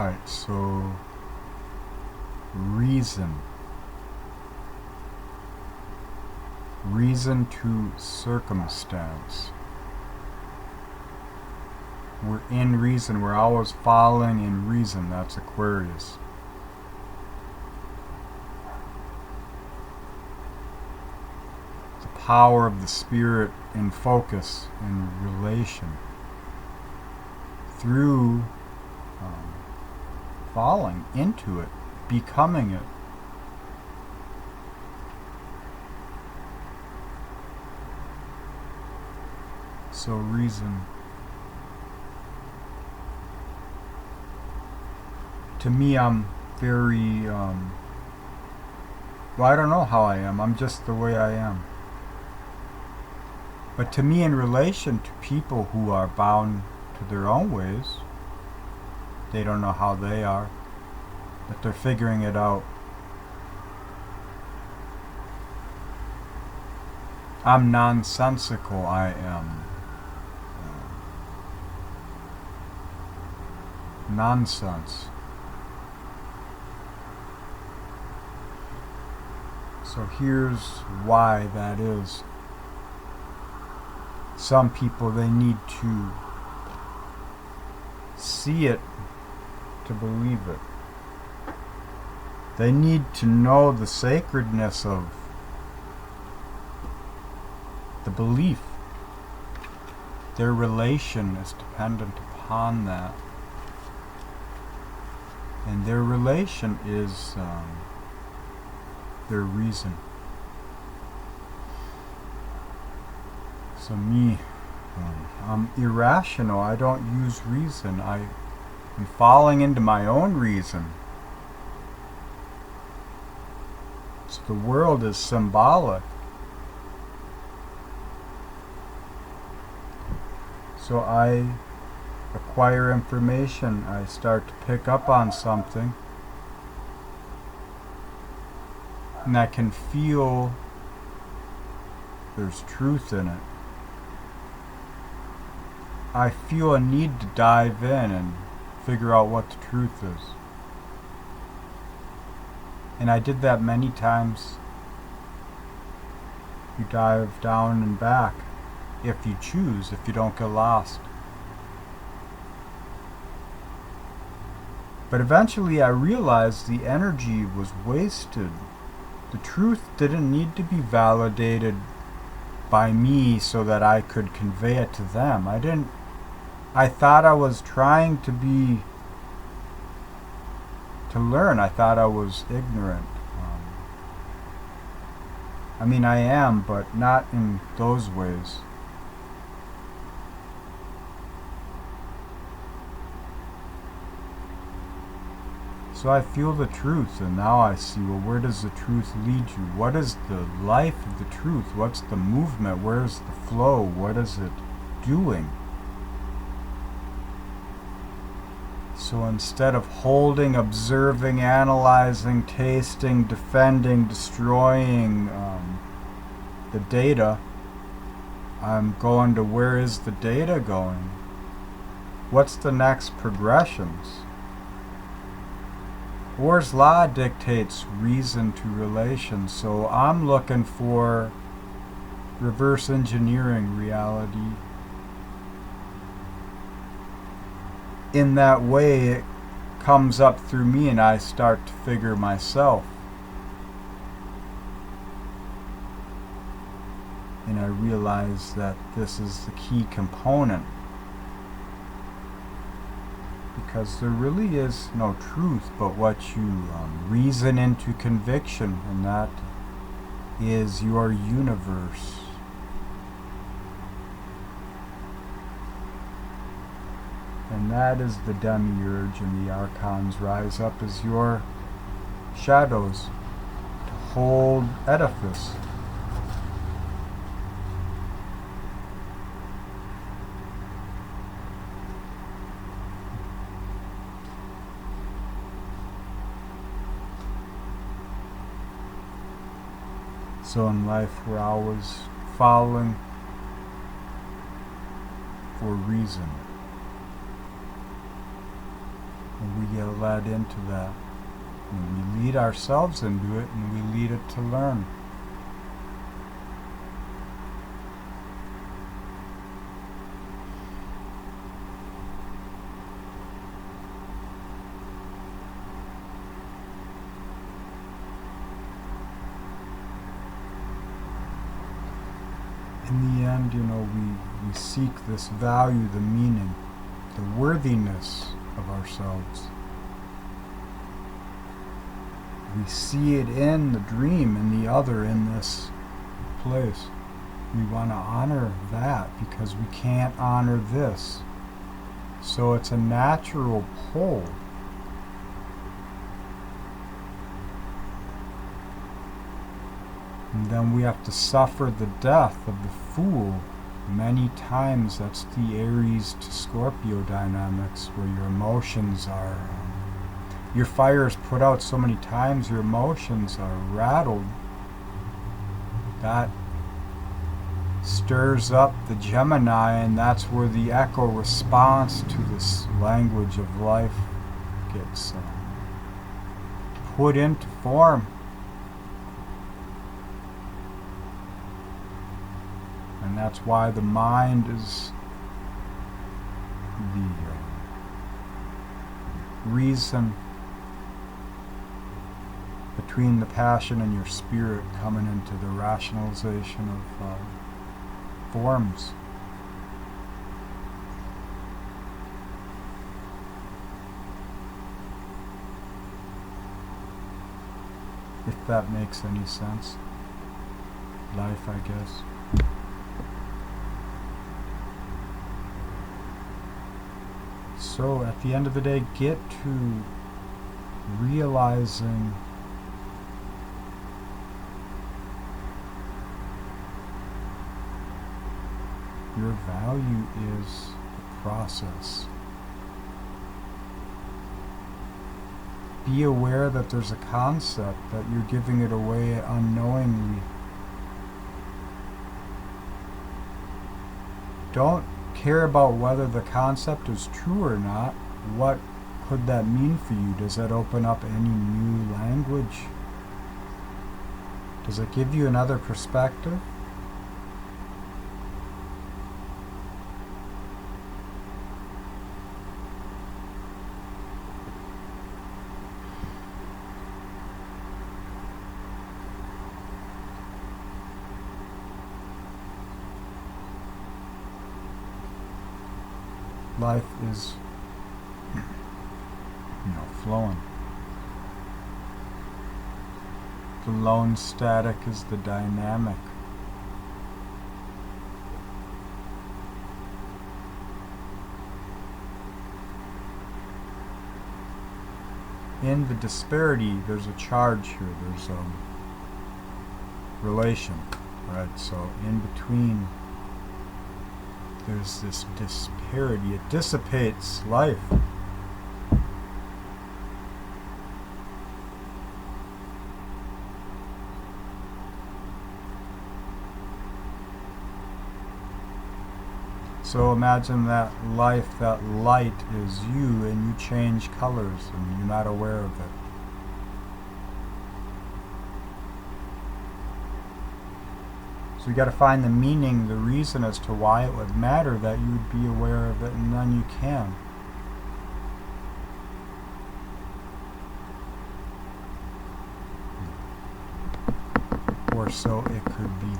Alright, so reason. Reason to circumstance. We're in reason. We're always following in reason. That's Aquarius. The power of the spirit in focus, in relation. Through falling into it, becoming it. So reason. To me, I'm very, well, I don't know how I am. I'm just the way I am. But to me, in relation to people who are bound to their own ways, they don't know how they are, but they're figuring it out. I'm nonsensical, I am. Nonsense. So here's why that is. Some people, they need to see it to believe it. They need to know the sacredness of the belief. Their relation is dependent upon that. And their relation is their reason. So me, I'm irrational. I don't use reason. I'm falling into my own reason. So the world is symbolic. So I acquire information. I start to pick up on something. And I can feel there's truth in it. I feel a need to dive in and figure out what the truth is. And I did that many times. You dive down and back, if you choose, if you don't get lost. But eventually I realized the energy was wasted. The truth didn't need to be validated by me so that I could convey it to them. I thought I was trying to learn. I thought I was ignorant. I mean, I am, but not in those ways. So I feel the truth, and now I see, well, where does the truth lead you? What is the life of the truth? What's the movement? Where's the flow? What is it doing? So instead of holding, observing, analyzing, tasting, defending, destroying the data, I'm going to, where is the data going? What's the next progressions? Moore's law dictates reason to relation, so I'm looking for reverse engineering reality. In that way, it comes up through me and I start to figure myself. And I realize that this is the key component. Because there really is no truth but what you reason into conviction, and that is your universe. And that is the demiurge, and the archons rise up as your shadows to hold edifice. So in life, we're always following for reason. And we get led into that. And we lead ourselves into it, and we lead it to learn. In the end, we seek this value, the meaning, the worthiness of ourselves. We see it in the dream, in the other, in this place. We want to honor that because we can't honor this. So it's a natural pull. And then we have to suffer the death of the fool. Many times that's the Aries to Scorpio dynamics, where your emotions are, your fire is put out so many times, your emotions are rattled. That stirs up the Gemini, and that's where the echo response to this language of life gets put into form. And that's why the mind is the reason between the passion and your spirit coming into the rationalization of forms. If that makes any sense. Life, I guess. So at the end of the day, get to realizing your value is the process. Be aware that there's a concept, that you're giving it away unknowingly. Don't care about whether the concept is true or not. What could that mean for you? Does that open up any new language? Does it give you another perspective? Life is, flowing. The lone static is the dynamic. In the disparity, there's a charge here. There's a relation, right? So in between, there's this disparity. It dissipates life. So imagine that life, that light is you, and you change colors and you're not aware of it. So you got to find the meaning, the reason as to why it would matter that you would be aware of it, and then you can. Or so it could be.